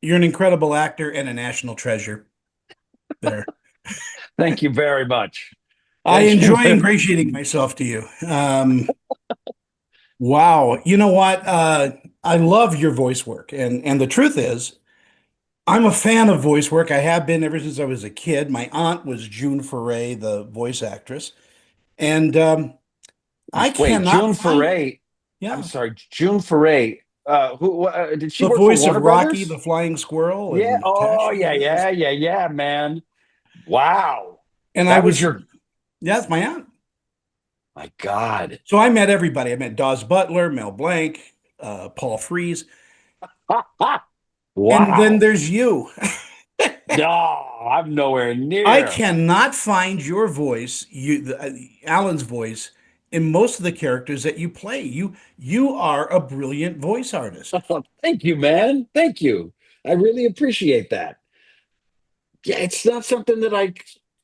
You're an incredible actor and a national treasure there. Thank you very much. I Thank you. enjoy ingratiating myself to you. Wow. You know what? I love your voice work. And the truth is, I'm a fan of voice work. I have been ever since I was a kid. My aunt was June Foray, the voice actress. And I Wait, cannot June find, Foray. I'm yeah, sorry, June Foray. Who did she the work for voice of Warner Rocky, the Brothers? flying squirrel, Yeah. and Oh, Natasha. yeah, Yes. yeah, yeah, yeah, man. Wow. And I That was was, your, yeah, that's my aunt. my God. So I met everybody. I met Dawes Butler, Mel Blanc, Paul Frees. Ha, ha. And then Wow. there's you. No, I'm nowhere I near. cannot find your voice, Alan's voice, in most of the characters that you play. You are a brilliant voice artist. Thank you, man. Thank you. I really appreciate that. Yeah, it's not something that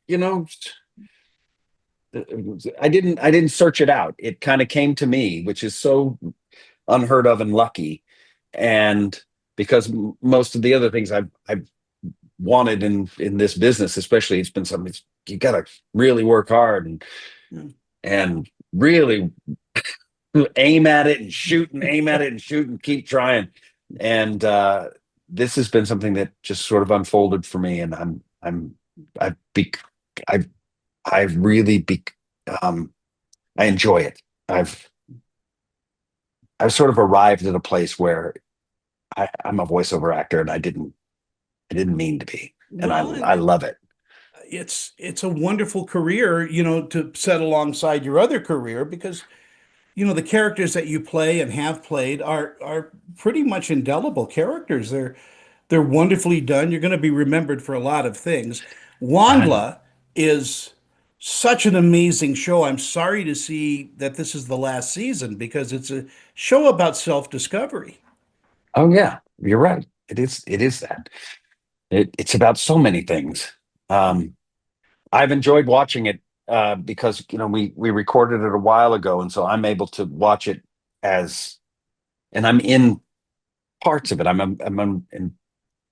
you know, I didn't search it out. It kind of came to me, which is so unheard of and lucky. And because most of the other things I've wanted in this business, especially, it's been something you got to really work hard Yeah. and really aim at it and shoot and aim at it and shoot and keep trying. And this has been something that just sort of unfolded for me, and I've be I've I've really be um I enjoy it. I've sort of arrived at a place where I'm a voiceover actor, and I didn't mean to be, and Well, I and love it. it's a wonderful career, to set alongside your other career because the characters that you play and have played are pretty much indelible characters. They're wonderfully done. You're going to be remembered for a lot of things. And WondLa is such an amazing show. I'm sorry to see that this is the last season because it's a show about self-discovery. oh yeah, you're right. It is that. It's about so many things. Um, I've enjoyed watching it because we recorded it a while ago, and so I'm able to watch it as, and I'm in parts of it. I'm an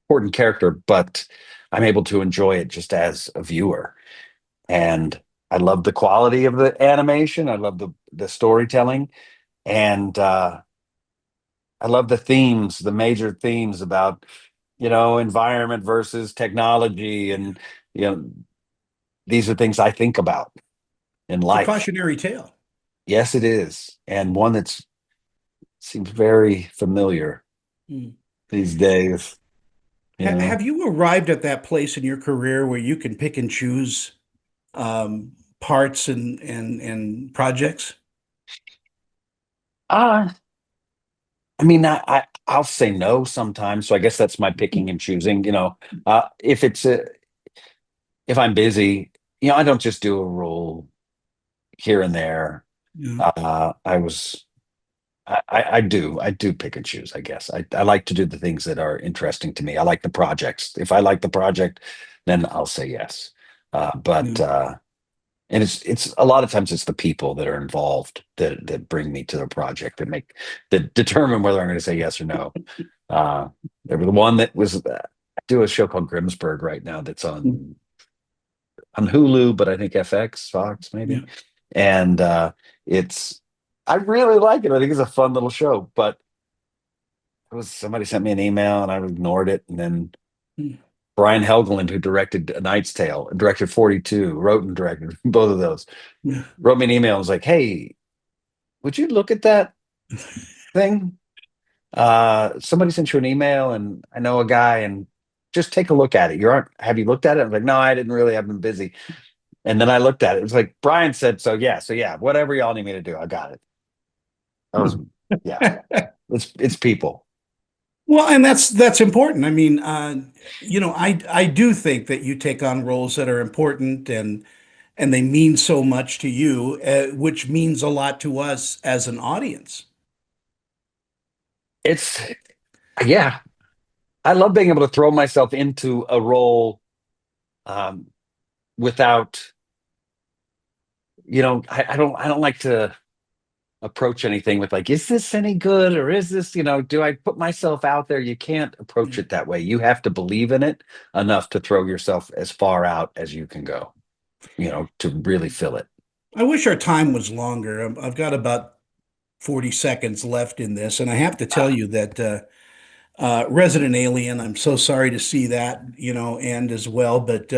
important character, but I'm able to enjoy it just as a viewer. And I love the quality of the animation. I love the storytelling, and I love the themes, the major themes about environment versus technology, and you know these are things I think about in It's a life. cautionary tale. Yes, it is, and one that seems very familiar Hmm. these days. You Have know, you arrived at that place in your career where you can pick and choose parts and projects? uh, I mean, I'll say no sometimes, so I guess that's my picking and choosing. If I'm busy, I don't just do a role here and there. Yeah. I was I do pick and choose, I guess. I like to do the things that are interesting to me. I like the projects. If I like the project, then I'll say yes. But Yeah. and it's a lot of times it's the people that are involved that bring me to the project, that determine whether I'm going to say yes or no. Uh, there was the one that was I do a show called Grimsburg right now that's on Hulu, but I think FX, Fox Yeah. maybe. And it's I really like it. I think it's a fun little show, but it was somebody sent me an email and I ignored it. And then Brian Helgeland, who directed A Knight's Tale, directed 42, wrote and directed both of those, Yeah. wrote me an email and was like, "Hey, would you look at that thing? Somebody sent you an email and I know a guy, and just take a look at it. Have you looked at it?" I was like, "No, I didn't really. I've been busy." And then I looked at it. It was like Brian said, so yeah, whatever y'all need me to do, I got it. I was, yeah, it's people. Well, and that's important. I mean, I do think that you take on roles that are important and they mean so much to you, which means a lot to us as an audience. It's yeah. I love being able to throw myself into a role um, without, I don't like to. approach anything with like, is this any good, or is this, do I put myself out there? You can't approach it that way. You have to believe in it enough to throw yourself as far out as you can go, to really fill it. I wish our time was longer. I've got about 40 seconds left in this, and I have to tell you that Resident Alien, I'm so sorry to see that, end as well. But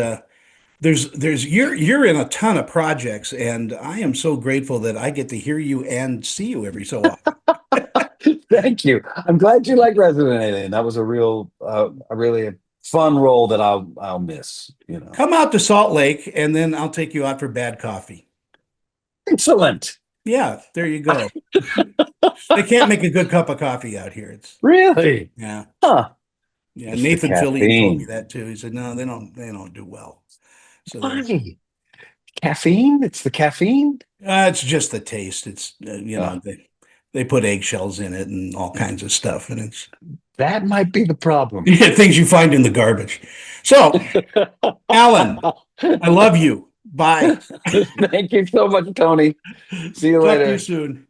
there's you're in a ton of projects, and I am so grateful that I get to hear you and see you every so often. Thank you. I'm glad you like Resident Alien. That was a really fun role that I'll miss. Come out to Salt Lake, and then I'll take you out for bad coffee. Excellent. Yeah, there you go. They can't make a good cup of coffee out here. It's Really? Yeah, Huh. yeah. It's the Nathan Fillion told me caffeine. that too. He said, no, they don't do well. So there's Why? Caffeine? It's the caffeine? it's just the taste. It's Uh, they put eggshells in it and all kinds of stuff, and it's that might be the problem. yeah, things you find in the garbage. So, Alan, I love you. Bye. Thank you so much, Tony. See you Talk to you later. soon.